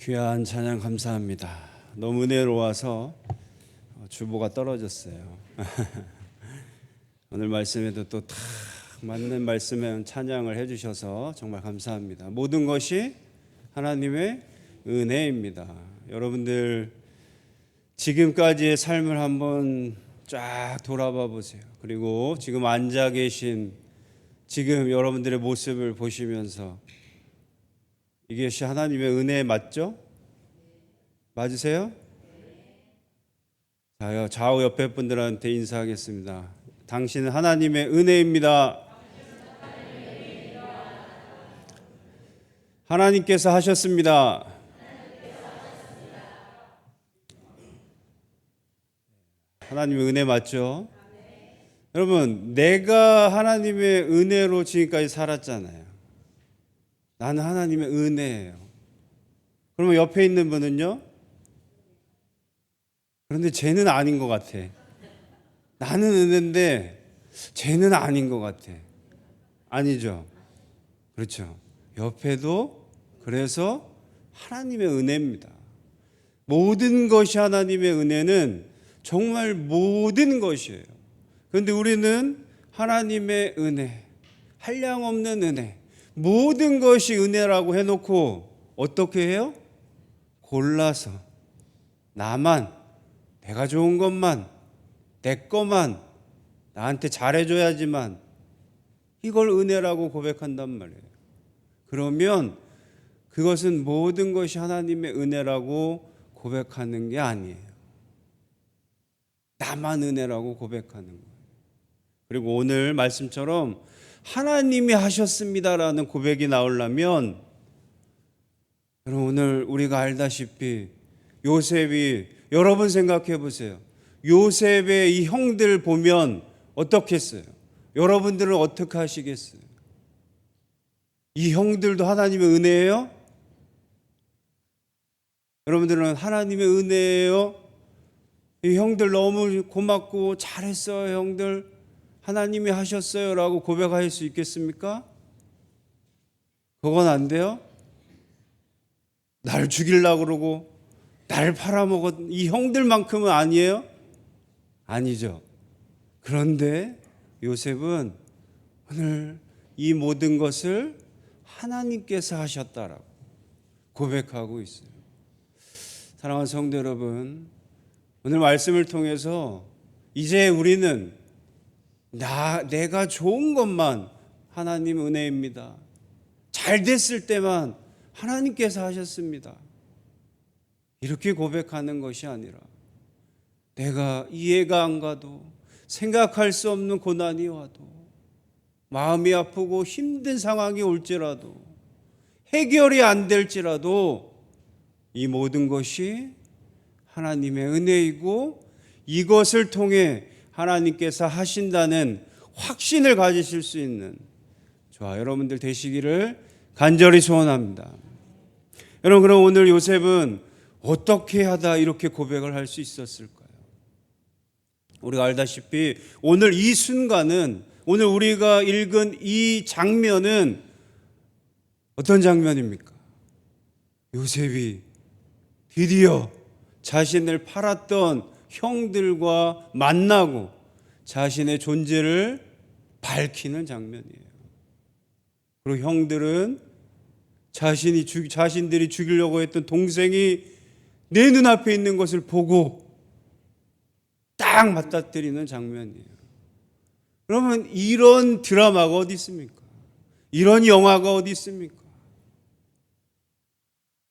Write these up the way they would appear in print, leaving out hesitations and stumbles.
귀한 찬양 감사합니다. 너무 은혜로워서 주보가 떨어졌어요. 오늘 말씀에도 또 딱 맞는 말씀에 찬양을 해주셔서 정말 감사합니다. 모든 것이 하나님의 은혜입니다. 여러분들 지금까지의 삶을 한번 쫙 돌아봐 보세요. 그리고 지금 앉아 계신 지금 여러분들의 모습을 보시면서 이것이 하나님의 은혜 맞죠? 맞으세요? 좌우 옆에 분들한테 인사하겠습니다. 당신은 하나님의 은혜입니다. 하나님께서 하셨습니다. 하나님의 은혜 맞죠? 여러분, 내가 하나님의 은혜로 지금까지 살았잖아요. 나는 하나님의 은혜예요. 그러면 옆에 있는 분은요? 그런데 쟤는 아닌 것 같아. 나는 은혜인데 쟤는 아닌 것 같아. 아니죠? 그렇죠. 옆에도 그래서 하나님의 은혜입니다. 모든 것이 하나님의 은혜는 정말 모든 것이에요. 그런데 우리는 하나님의 은혜, 한량없는 은혜, 모든 것이 은혜라고 해놓고 어떻게 해요? 골라서 나만, 내가 좋은 것만, 내 거만, 나한테 잘해줘야지만 이걸 은혜라고 고백한단 말이에요. 그러면 그것은 모든 것이 하나님의 은혜라고 고백하는 게 아니에요. 나만 은혜라고 고백하는 거예요. 그리고 오늘 말씀처럼 하나님이 하셨습니다라는 고백이 나오려면 여러분 오늘 우리가 알다시피 요셉이 여러분 생각해 보세요. 요셉의 이 형들 보면 어떻게 했어요? 여러분들은 어떻게 하시겠어요? 이 형들도 하나님의 은혜예요? 여러분들은 하나님의 은혜예요? 이 형들 너무 고맙고 잘했어요 형들 하나님이 하셨어요 라고 고백할 수 있겠습니까? 그건 안 돼요? 날 죽이려고 그러고 날 팔아먹은 이 형들만큼은 아니에요? 아니죠. 그런데 요셉은 오늘 이 모든 것을 하나님께서 하셨다라고 고백하고 있어요. 사랑하는 성도 여러분, 오늘 말씀을 통해서 이제 우리는 내가 좋은 것만 하나님 은혜입니다. 잘 됐을 때만 하나님께서 하셨습니다. 이렇게 고백하는 것이 아니라 내가 이해가 안 가도 생각할 수 없는 고난이 와도 마음이 아프고 힘든 상황이 올지라도 해결이 안 될지라도 이 모든 것이 하나님의 은혜이고 이것을 통해 하나님께서 하신다는 확신을 가지실 수 있는 저와 여러분들 되시기를 간절히 소원합니다. 여러분, 그럼 오늘 요셉은 어떻게 하다 이렇게 고백을 할 수 있었을까요? 우리가 알다시피 오늘 이 순간은 오늘 우리가 읽은 이 장면은 어떤 장면입니까? 요셉이 드디어 자신을 팔았던 형들과 만나고 자신의 존재를 밝히는 장면이에요. 그리고 형들은 자신들이 죽이려고 했던 동생이 내 눈앞에 있는 것을 보고 딱 맞닥뜨리는 장면이에요. 그러면 이런 드라마가 어디 있습니까? 이런 영화가 어디 있습니까?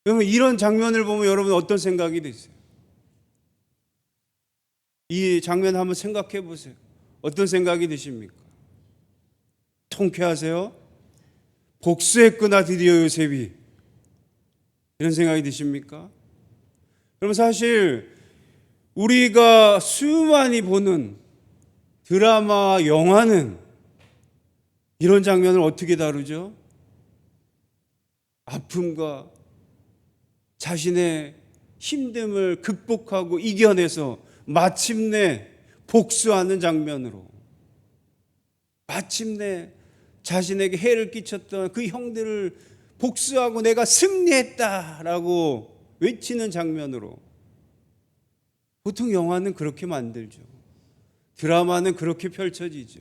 그러면 이런 장면을 보면 여러분 어떤 생각이 드세요? 이 장면 한번 생각해 보세요. 어떤 생각이 드십니까? 통쾌하세요? 복수했구나 드디어 요셉이. 이런 생각이 드십니까? 그럼 사실 우리가 수많이 보는 드라마, 영화는 이런 장면을 어떻게 다루죠? 아픔과 자신의 힘듦을 극복하고 이겨내서 마침내 복수하는 장면으로 마침내 자신에게 해를 끼쳤던 그 형들을 복수하고 내가 승리했다라고 외치는 장면으로. 보통 영화는 그렇게 만들죠. 드라마는 그렇게 펼쳐지죠.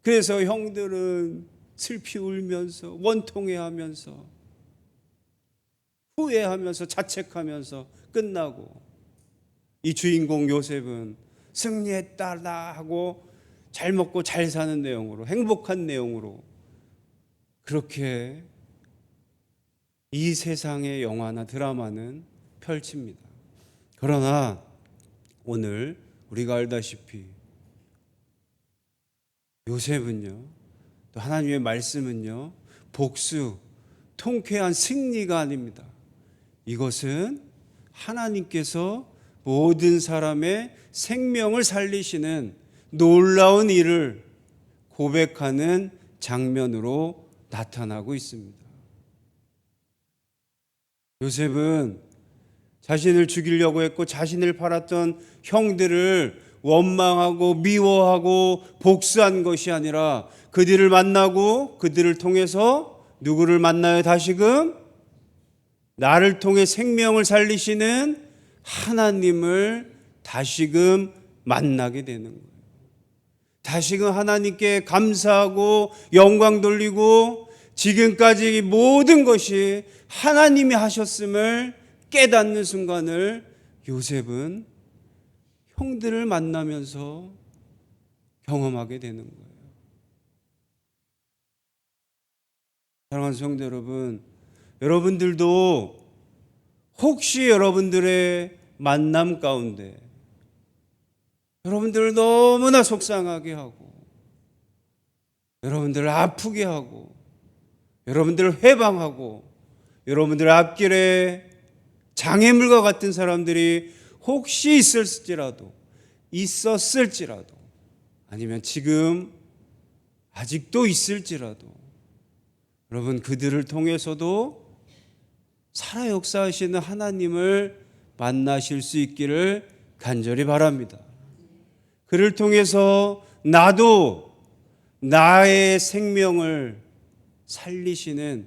그래서 형들은 슬피 울면서 원통해하면서 후회하면서 자책하면서 끝나고, 이 주인공 요셉은 승리했다다 하고 잘 먹고 잘 사는 내용으로, 행복한 내용으로 그렇게 이 세상의 영화나 드라마는 펼칩니다. 그러나 오늘 우리가 알다시피 요셉은요, 또 하나님의 말씀은요, 복수, 통쾌한 승리가 아닙니다. 이것은 하나님께서 모든 사람의 생명을 살리시는 놀라운 일을 고백하는 장면으로 나타나고 있습니다. 요셉은 자신을 죽이려고 했고 자신을 팔았던 형들을 원망하고 미워하고 복수한 것이 아니라 그들을 만나고 그들을 통해서 누구를 만나요? 다시금 나를 통해 생명을 살리시는 하나님을 다시금 만나게 되는 거예요. 다시금 하나님께 감사하고 영광 돌리고 지금까지 모든 것이 하나님이 하셨음을 깨닫는 순간을 요셉은 형들을 만나면서 경험하게 되는 거예요. 사랑하는 성도 여러분, 여러분들도 혹시 여러분들의 만남 가운데 여러분들을 너무나 속상하게 하고 여러분들을 아프게 하고 여러분들을 회방하고 여러분들 앞길에 장애물과 같은 사람들이 혹시 있었을지라도 아니면 지금 아직도 있을지라도 여러분 그들을 통해서도 살아 역사하시는 하나님을 만나실 수 있기를 간절히 바랍니다. 그를 통해서 나도 나의 생명을 살리시는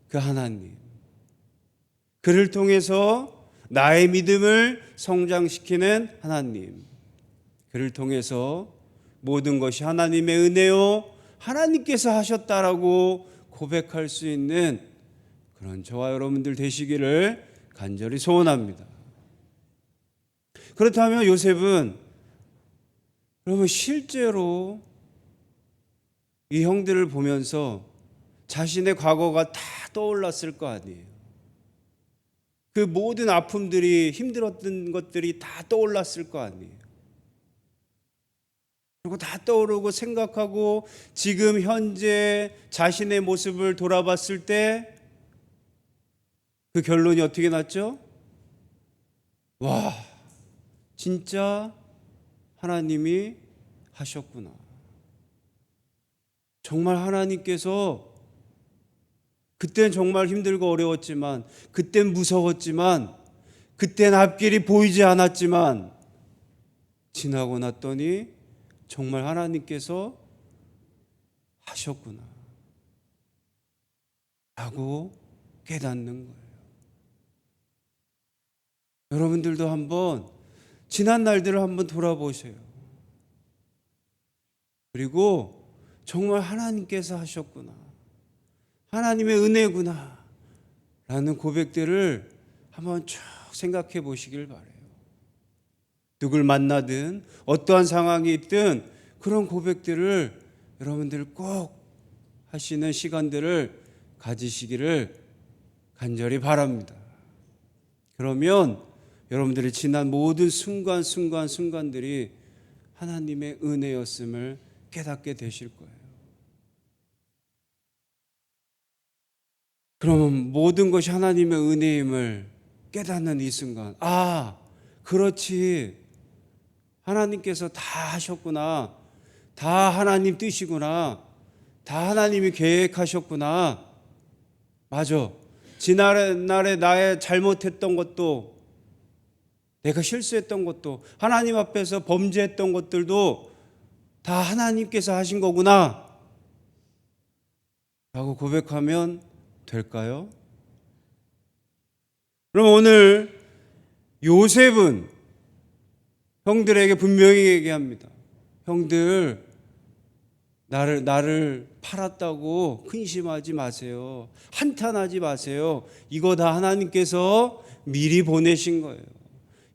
그 하나님, 그를 통해서 나의 믿음을 성장시키는 하나님, 그를 통해서 모든 것이 하나님의 은혜요 하나님께서 하셨다라고 고백할 수 있는 그런 저와 여러분들 되시기를 간절히 소원합니다. 그렇다면 요셉은 여러분 실제로 이 형들을 보면서 자신의 과거가 다 떠올랐을 거 아니에요. 그 모든 아픔들이, 힘들었던 것들이 다 떠올랐을 거 아니에요. 그리고 다 떠오르고 생각하고 지금 현재 자신의 모습을 돌아봤을 때 그 결론이 어떻게 났죠? 와, 진짜 하나님이 하셨구나. 정말 하나님께서 그땐 정말 힘들고 어려웠지만, 그땐 무서웠지만, 그땐 앞길이 보이지 않았지만 지나고 났더니 정말 하나님께서 하셨구나 라고 깨닫는 거예요. 여러분들도 한번 지난 날들을 한번 돌아보세요. 그리고 정말 하나님께서 하셨구나, 하나님의 은혜구나 라는 고백들을 한번 쭉 생각해 보시길 바라요. 누굴 만나든 어떠한 상황이 있든 그런 고백들을 여러분들 꼭 하시는 시간들을 가지시기를 간절히 바랍니다. 그러면 여러분들이 지난 모든 순간들이 하나님의 은혜였음을 깨닫게 되실 거예요. 그러면 모든 것이 하나님의 은혜임을 깨닫는 이 순간, 아, 그렇지, 하나님께서 다 하셨구나, 다 하나님 뜻이구나, 다 하나님이 계획하셨구나. 맞아, 지난날에 나의 잘못했던 것도, 내가 실수했던 것도, 하나님 앞에서 범죄했던 것들도 다 하나님께서 하신 거구나 라고 고백하면 될까요? 그럼 오늘 요셉은 형들에게 분명히 얘기합니다. 형들, 나를 팔았다고 근심하지 마세요. 한탄하지 마세요. 이거 다 하나님께서 미리 보내신 거예요.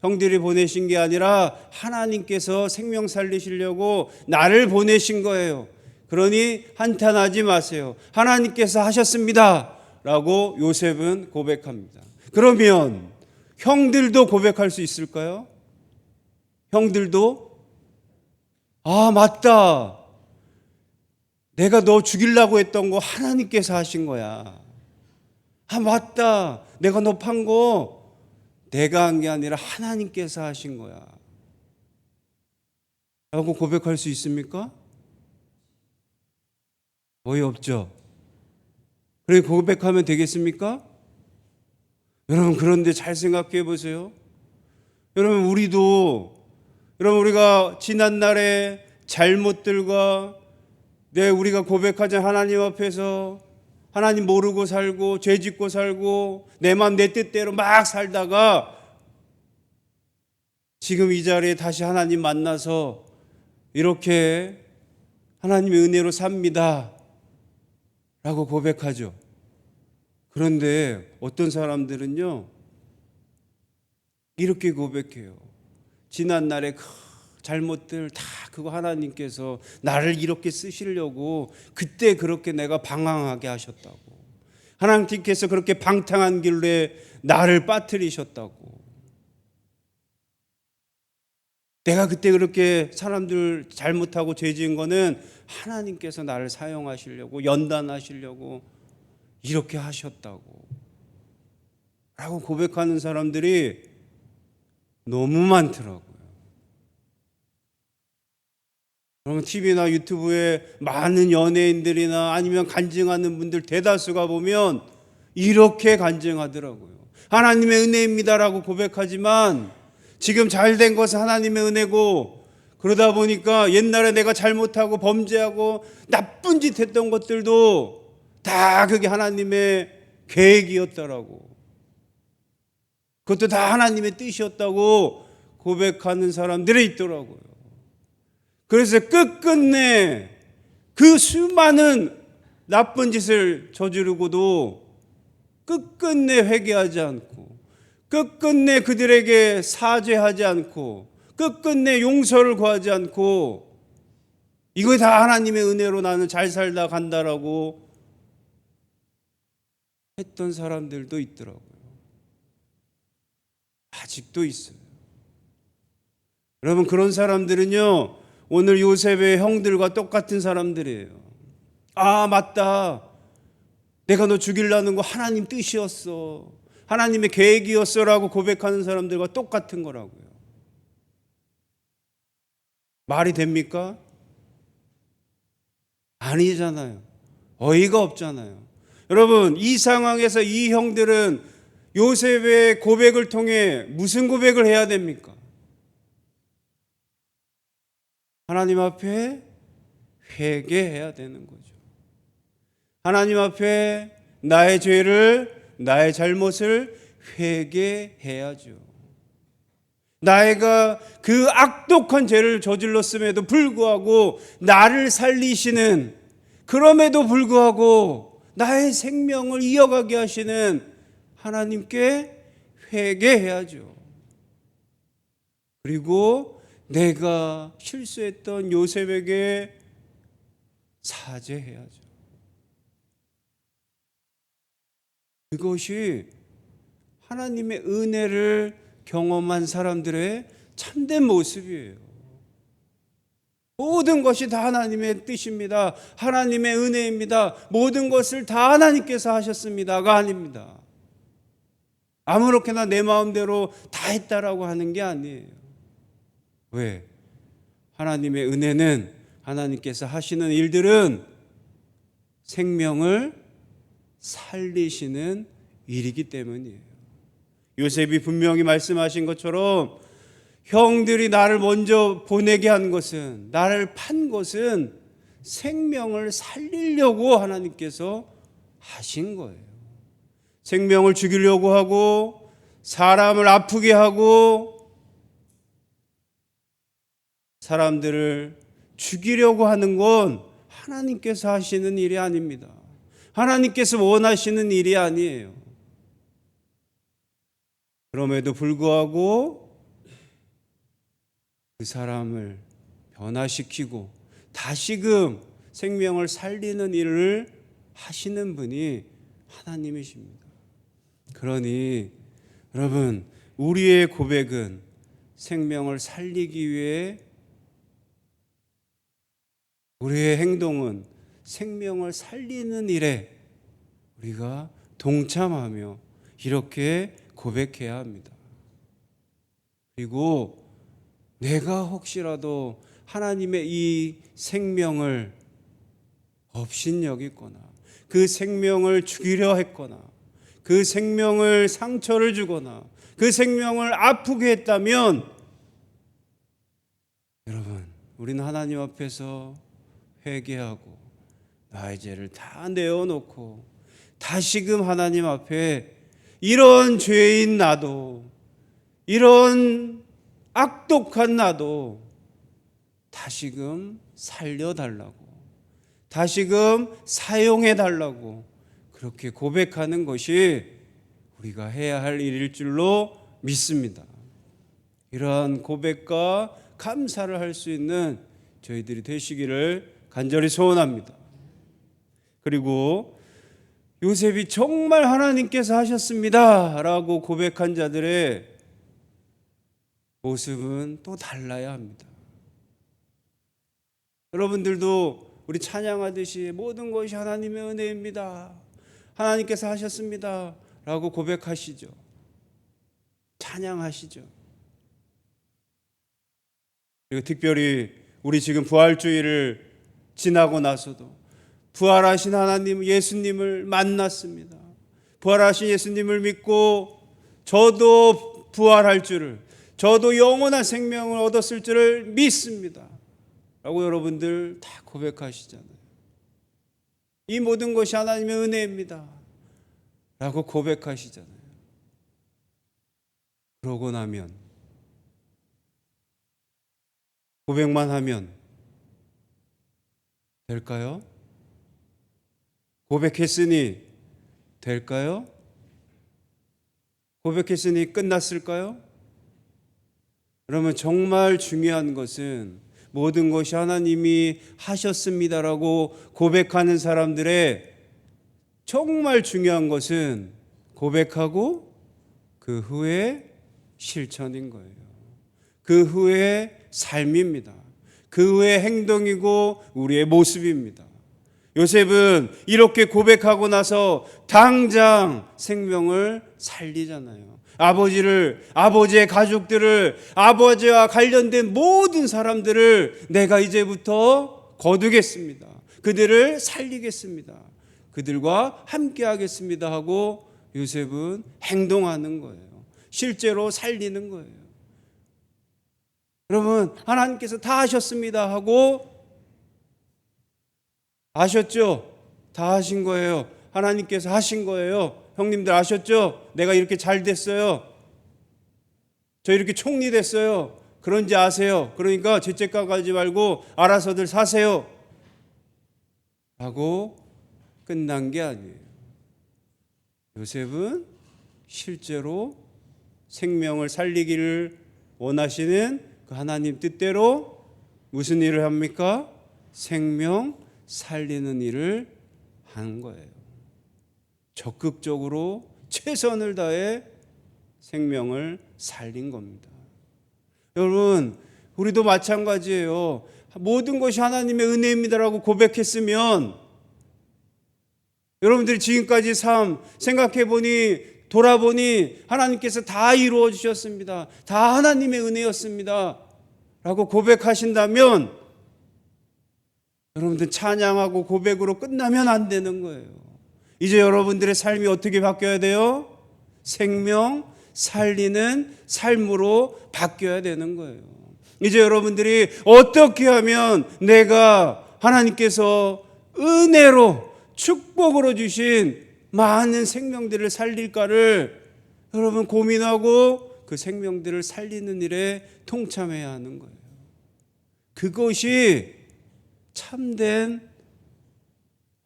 형들이 보내신 게 아니라 하나님께서 생명 살리시려고 나를 보내신 거예요. 그러니 한탄하지 마세요. 하나님께서 하셨습니다. 라고 요셉은 고백합니다. 그러면 형들도 고백할 수 있을까요? 형들도 맞다. 내가 너 죽이려고 했던 거 하나님께서 하신 거야. 맞다. 내가 너 판 거 내가 한 게 아니라 하나님께서 하신 거야. 라고 고백할 수 있습니까? 거의 없죠. 그래 고백하면 되겠습니까? 여러분, 그런데 잘 생각해 보세요. 여러분, 우리가 지난날의 잘못들과 우리가 고백하자 하나님 앞에서 하나님 모르고 살고 죄 짓고 살고 내 맘 내 뜻대로 막 살다가 지금 이 자리에 다시 하나님 만나서 이렇게 하나님의 은혜로 삽니다 라고 고백하죠. 그런데 어떤 사람들은요 이렇게 고백해요. 지난날의 그 잘못들 다 그거 하나님께서 나를 이렇게 쓰시려고 그때 그렇게 내가 방황하게 하셨다고, 하나님께서 그렇게 방탕한 길에 나를 빠뜨리셨다고, 내가 그때 그렇게 사람들 잘못하고 죄 지은 거는 하나님께서 나를 사용하시려고 연단하시려고 이렇게 하셨다고 라고 고백하는 사람들이 너무 많더라고요. 그러면 TV나 유튜브에 많은 연예인들이나 아니면 간증하는 분들 대다수가 보면 이렇게 간증하더라고요. 하나님의 은혜입니다라고 고백하지만 지금 잘된 것은 하나님의 은혜고, 그러다 보니까 옛날에 내가 잘못하고 범죄하고 나쁜 짓 했던 것들도 다 그게 하나님의 계획이었더라고, 그것도 다 하나님의 뜻이었다고 고백하는 사람들이 있더라고요. 그래서 끝끝내 그 수많은 나쁜 짓을 저지르고도 끝끝내 회개하지 않고, 끝끝내 그들에게 사죄하지 않고, 끝끝내 용서를 구하지 않고, 이거 다 하나님의 은혜로 나는 잘 살다 간다라고 했던 사람들도 있더라고요. 아직도 있어요. 여러분, 그런 사람들은요 오늘 요셉의 형들과 똑같은 사람들이에요. 맞다. 내가 너 죽이려는 거 하나님 뜻이었어, 하나님의 계획이었어 라고 고백하는 사람들과 똑같은 거라고요. 말이 됩니까? 아니잖아요. 어이가 없잖아요. 여러분, 이 상황에서 이 형들은 요셉의 고백을 통해 무슨 고백을 해야 됩니까? 하나님 앞에 회개해야 되는 거죠. 하나님 앞에 나의 죄를, 나의 잘못을 회개해야죠. 나가 그 악독한 죄를 저질렀음에도 불구하고 나를 살리시는, 그럼에도 불구하고 나의 생명을 이어가게 하시는 하나님께 회개해야죠. 그리고 내가 실수했던 요셉에게 사죄해야죠. 그것이 하나님의 은혜를 경험한 사람들의 참된 모습이에요. 모든 것이 다 하나님의 뜻입니다. 하나님의 은혜입니다. 모든 것을 다 하나님께서 하셨습니다가 아닙니다. 아무렇게나 내 마음대로 다 했다라고 하는 게 아니에요. 왜? 하나님의 은혜는, 하나님께서 하시는 일들은 생명을 살리시는 일이기 때문이에요. 요셉이 분명히 말씀하신 것처럼 형들이 나를 먼저 보내게 한 것은, 나를 판 것은 생명을 살리려고 하나님께서 하신 거예요. 생명을 죽이려고 하고 사람을 아프게 하고 사람들을 죽이려고 하는 건 하나님께서 하시는 일이 아닙니다. 하나님께서 원하시는 일이 아니에요. 그럼에도 불구하고 그 사람을 변화시키고 다시금 생명을 살리는 일을 하시는 분이 하나님이십니다. 그러니 여러분, 우리의 고백은 생명을 살리기 위해, 우리의 행동은 생명을 살리는 일에 우리가 동참하며 이렇게 고백해야 합니다. 그리고 내가 혹시라도 하나님의 이 생명을 업신여기거나 그 생명을 죽이려 했거나 그 생명을 상처를 주거나 그 생명을 아프게 했다면, 여러분, 우리는 하나님 앞에서 회개하고 나의 죄를 다 내어놓고 다시금 하나님 앞에 이런 죄인 나도, 이런 악독한 나도 다시금 살려달라고, 다시금 사용해달라고 그렇게 고백하는 것이 우리가 해야 할 일일 줄로 믿습니다. 이러한 고백과 감사를 할 수 있는 저희들이 되시기를 간절히 소원합니다. 그리고 요셉이 정말 하나님께서 하셨습니다 라고 고백한 자들의 모습은 또 달라야 합니다. 여러분들도 우리 찬양하듯이 모든 것이 하나님의 은혜입니다, 하나님께서 하셨습니다 라고 고백하시죠. 찬양하시죠. 그리고 특별히 우리 지금 부활주의를 지나고 나서도 부활하신 하나님 예수님을 만났습니다. 부활하신 예수님을 믿고 저도 부활할 줄을, 저도 영원한 생명을 얻었을 줄을 믿습니다 라고 여러분들 다 고백하시잖아요. 이 모든 것이 하나님의 은혜입니다 라고 고백하시잖아요. 그러고 나면, 고백만 하면 될까요? 고백했으니 될까요? 고백했으니 끝났을까요? 그러면 정말 중요한 것은 모든 것이 하나님이 하셨습니다라고 고백하는 사람들의 정말 중요한 것은 고백하고 그 후에 실천인 거예요. 그 후에 삶입니다. 그 후에 행동이고 우리의 모습입니다. 요셉은 이렇게 고백하고 나서 당장 생명을 살리잖아요. 아버지의 가족들을, 아버지와 관련된 모든 사람들을 내가 이제부터 거두겠습니다. 그들을 살리겠습니다. 그들과 함께 하겠습니다 하고 요셉은 행동하는 거예요. 실제로 살리는 거예요. 여러분, 하나님께서 다 하셨습니다 하고, 아셨죠? 다 하신 거예요. 하나님께서 하신 거예요. 형님들 아셨죠? 내가 이렇게 잘 됐어요. 저 이렇게 총리 됐어요. 그런지 아세요? 그러니까 죄책감 가지 말고 알아서들 사세요 하고 끝난 게 아니에요. 요셉은 실제로 생명을 살리기를 원하시는 그 하나님 뜻대로 무슨 일을 합니까? 생명 살리는 일을 하는 거예요. 적극적으로 최선을 다해 생명을 살린 겁니다. 여러분, 우리도 마찬가지예요. 모든 것이 하나님의 은혜입니다라고 고백했으면, 여러분들이 지금까지 삶 생각해보니, 돌아보니 하나님께서 다 이루어 주셨습니다, 다 하나님의 은혜였습니다 라고 고백하신다면, 여러분들 찬양하고 고백으로 끝나면 안 되는 거예요. 이제 여러분들의 삶이 어떻게 바뀌어야 돼요? 생명 살리는 삶으로 바뀌어야 되는 거예요. 이제 여러분들이 어떻게 하면 내가 하나님께서 은혜로 축복으로 주신 많은 생명들을 살릴까를 여러분 고민하고 그 생명들을 살리는 일에 동참해야 하는 거예요. 그것이 참된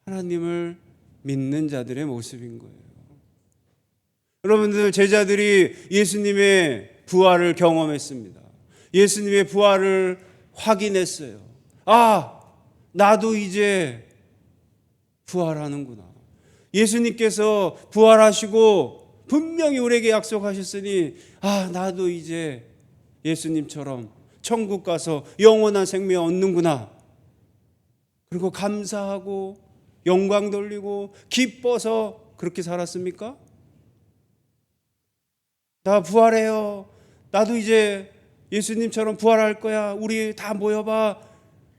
하나님을 믿는 자들의 모습인 거예요. 여러분들, 제자들이 예수님의 부활을 경험했습니다. 예수님의 부활을 확인했어요. 아, 나도 이제 부활하는구나. 예수님께서 부활하시고 분명히 우리에게 약속하셨으니, 아, 나도 이제 예수님처럼 천국 가서 영원한 생명 얻는구나. 그리고 감사하고 영광 돌리고 기뻐서 그렇게 살았습니까? 나 부활해요. 나도 이제 예수님처럼 부활할 거야. 우리 다 모여봐.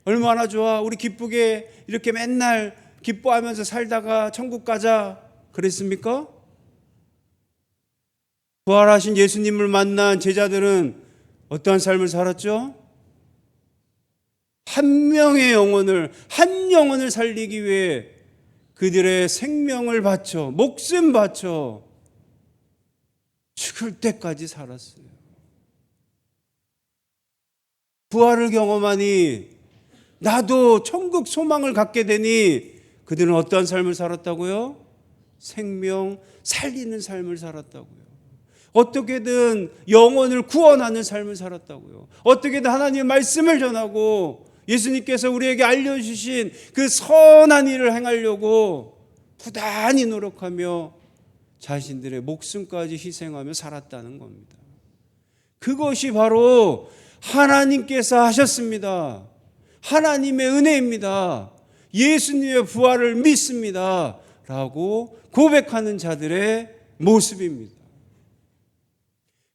얼마나 좋아. 우리 기쁘게 이렇게 맨날 기뻐하면서 살다가 천국 가자. 그랬습니까? 부활하신 예수님을 만난 제자들은 어떠한 삶을 살았죠? 한 영혼을 살리기 위해 그들의 생명을 바쳐, 목숨 바쳐 죽을 때까지 살았어요. 부활을 경험하니 나도 천국 소망을 갖게 되니 그들은 어떠한 삶을 살았다고요? 생명 살리는 삶을 살았다고요. 어떻게든 영혼을 구원하는 삶을 살았다고요. 어떻게든 하나님의 말씀을 전하고 예수님께서 우리에게 알려주신 그 선한 일을 행하려고 부단히 노력하며 자신들의 목숨까지 희생하며 살았다는 겁니다. 그것이 바로 하나님께서 하셨습니다. 하나님의 은혜입니다. 예수님의 부활을 믿습니다. 라고 고백하는 자들의 모습입니다.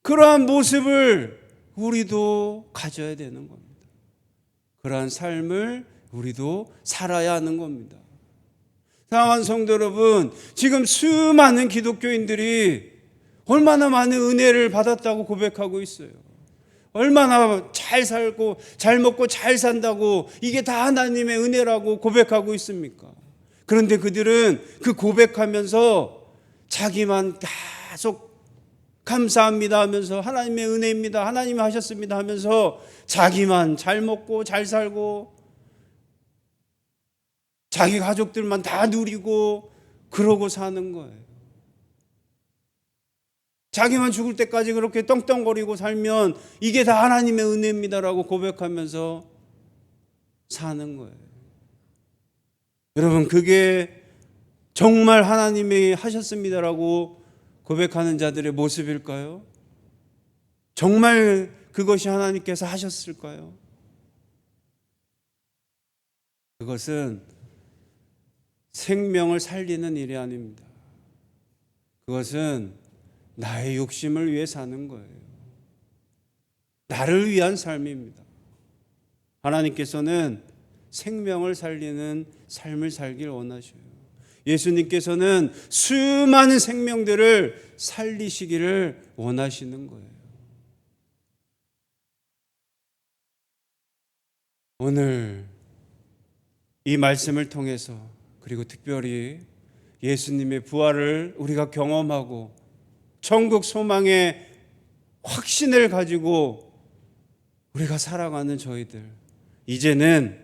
그러한 모습을 우리도 가져야 되는 겁니다. 그러한 삶을 우리도 살아야 하는 겁니다. 사랑하는 성도 여러분, 지금 수많은 기독교인들이 얼마나 많은 은혜를 받았다고 고백하고 있어요. 얼마나 잘 살고 잘 먹고 잘 산다고 이게 다 하나님의 은혜라고 고백하고 있습니까? 그런데 그들은 그 고백하면서 자기만 계속 감사합니다 하면서 하나님의 은혜입니다, 하나님이 하셨습니다 하면서 자기만 잘 먹고 잘 살고 자기 가족들만 다 누리고 그러고 사는 거예요. 자기만 죽을 때까지 그렇게 떵떵거리고 살면 이게 다 하나님의 은혜입니다라고 고백하면서 사는 거예요. 여러분, 그게 정말 하나님이 하셨습니다라고 고백하는 자들의 모습일까요? 정말 그것이 하나님께서 하셨을까요? 그것은 생명을 살리는 일이 아닙니다. 그것은 나의 욕심을 위해 사는 거예요. 나를 위한 삶입니다. 하나님께서는 생명을 살리는 삶을 살길 원하셔요. 예수님께서는 수많은 생명들을 살리시기를 원하시는 거예요. 오늘 이 말씀을 통해서, 그리고 특별히 예수님의 부활을 우리가 경험하고 천국 소망의 확신을 가지고 우리가 살아가는 저희들, 이제는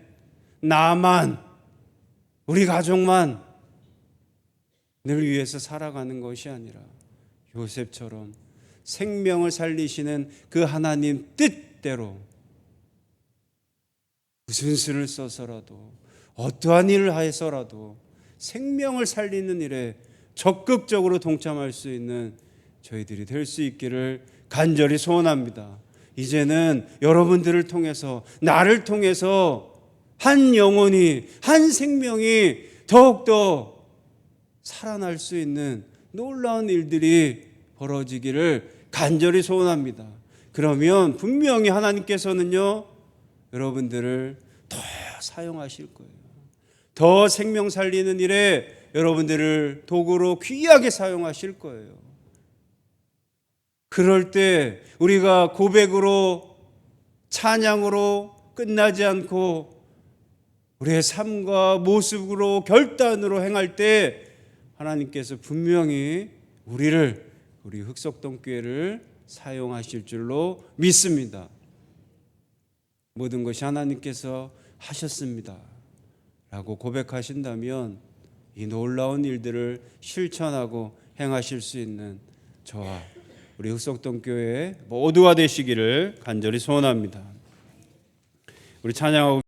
나만, 우리 가족만 늘 위해서 살아가는 것이 아니라 요셉처럼 생명을 살리시는 그 하나님 뜻대로 무슨 수를 써서라도 어떠한 일을 하여서라도 생명을 살리는 일에 적극적으로 동참할 수 있는 저희들이 될 수 있기를 간절히 소원합니다. 이제는 여러분들을 통해서, 나를 통해서 한 영혼이, 한 생명이 더욱더 살아날 수 있는 놀라운 일들이 벌어지기를 간절히 소원합니다. 그러면 분명히 하나님께서는요, 여러분들을 더 사용하실 거예요. 더 생명 살리는 일에 여러분들을 도구로 귀하게 사용하실 거예요. 그럴 때 우리가 고백으로, 찬양으로 끝나지 않고 우리의 삶과 모습으로, 결단으로 행할 때 하나님께서 분명히 우리를 우리 흑석동 교회를 사용하실 줄로 믿습니다. 모든 것이 하나님께서 하셨습니다 라고 고백하신다면 이 놀라운 일들을 실천하고 행하실 수 있는 저와 우리 흑석동 교회 모두가 되시기를 간절히 소원합니다. 우리 찬양하고